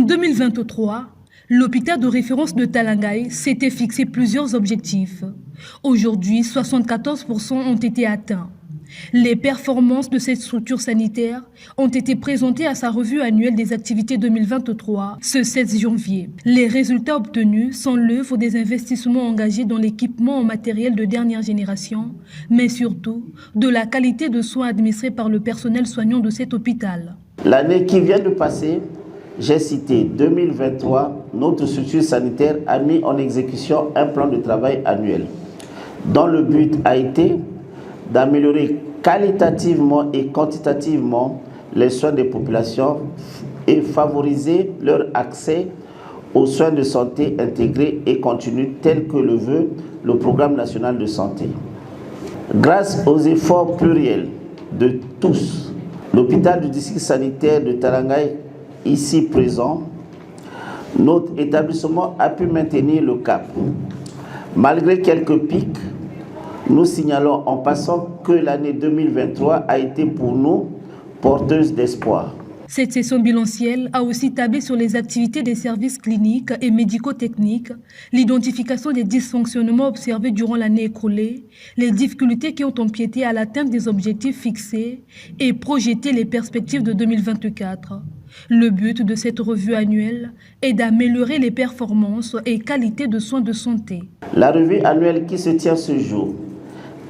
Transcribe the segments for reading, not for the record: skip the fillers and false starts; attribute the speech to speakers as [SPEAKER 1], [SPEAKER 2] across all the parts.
[SPEAKER 1] 2023, l'hôpital de référence de Talangaye s'était fixé plusieurs objectifs. Aujourd'hui, 74% ont été atteints. Les performances de cette structure sanitaire ont été présentées à sa revue annuelle des activités 2023 ce 16 janvier. Les résultats obtenus sont l'œuvre des investissements engagés dans l'équipement en matériel de dernière génération, mais surtout de la qualité de soins administrés par le personnel soignant de cet hôpital.
[SPEAKER 2] L'année qui vient de passer, j'ai cité 2023, notre structure sanitaire a mis en exécution un plan de travail annuel dont le but a été d'améliorer qualitativement et quantitativement les soins des populations et favoriser leur accès aux soins de santé intégrés et continus tels que le veut le Programme national de santé. Grâce aux efforts pluriels de tous, l'hôpital du district sanitaire de Talangaye, ici présent, notre établissement a pu maintenir le cap. Malgré quelques pics, nous signalons en passant que l'année 2023 a été pour nous porteuse d'espoir.
[SPEAKER 1] Cette session bilancielle a aussi tablé sur les activités des services cliniques et médico-techniques, l'identification des dysfonctionnements observés durant l'année écoulée, les difficultés qui ont empiété à l'atteinte des objectifs fixés et projeté les perspectives de 2024. Le but de cette revue annuelle est d'améliorer les performances et qualité de soins de santé.
[SPEAKER 2] La revue annuelle qui se tient ce jour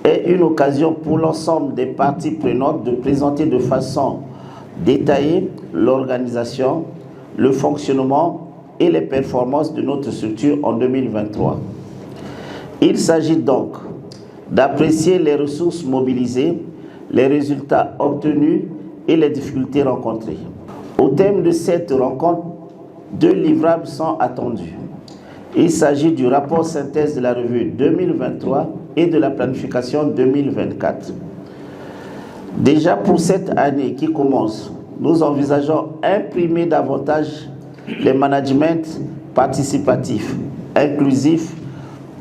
[SPEAKER 2] est une occasion pour l'ensemble des parties prenantes de présenter de façon détaillée l'organisation, le fonctionnement et les performances de notre structure en 2023. Il s'agit donc d'apprécier les ressources mobilisées, les résultats obtenus et les difficultés rencontrées. Au thème de cette rencontre, 2 livrables sont attendus. Il s'agit du rapport synthèse de la revue 2023 et de la planification 2024. Déjà pour cette année qui commence, nous envisageons imprimer davantage les managements participatifs, inclusifs,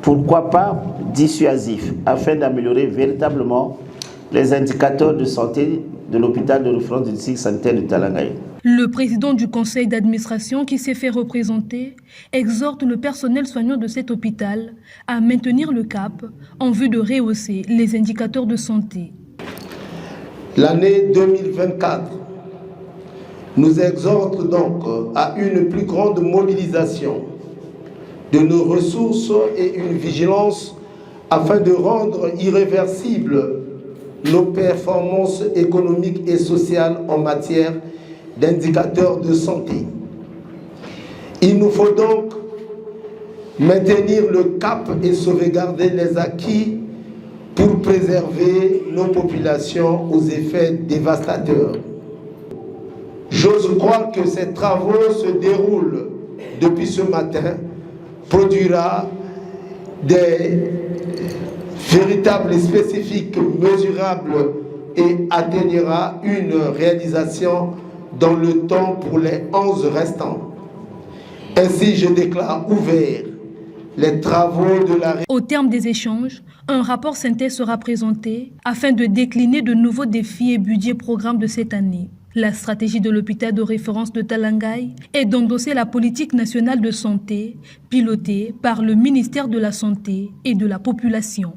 [SPEAKER 2] pourquoi pas dissuasifs, afin d'améliorer véritablement les indicateurs de santé de l'hôpital de référence du district sanitaire de Talangaye.
[SPEAKER 1] Le président du conseil d'administration qui s'est fait représenter exhorte le personnel soignant de cet hôpital à maintenir le cap en vue de rehausser les indicateurs de santé.
[SPEAKER 3] L'année 2024 nous exhorte donc à une plus grande mobilisation de nos ressources et une vigilance afin de rendre irréversibles nos performances économiques et sociales en matière d'indicateurs de santé. Il nous faut donc maintenir le cap et sauvegarder les acquis pour préserver nos populations aux effets dévastateurs. J'ose croire que ces travaux se déroulent depuis ce matin, produira des véritables spécifiques mesurables et atteignera une réalisation dans le temps pour les 11 restants. Ainsi, je déclare ouvert les travaux de la...
[SPEAKER 1] Au terme des échanges, un rapport synthèse sera présenté afin de décliner de nouveaux défis et budgets programmes de cette année. La stratégie de l'hôpital de référence de Talangaye est d'endosser la politique nationale de santé pilotée par le ministère de la Santé et de la Population.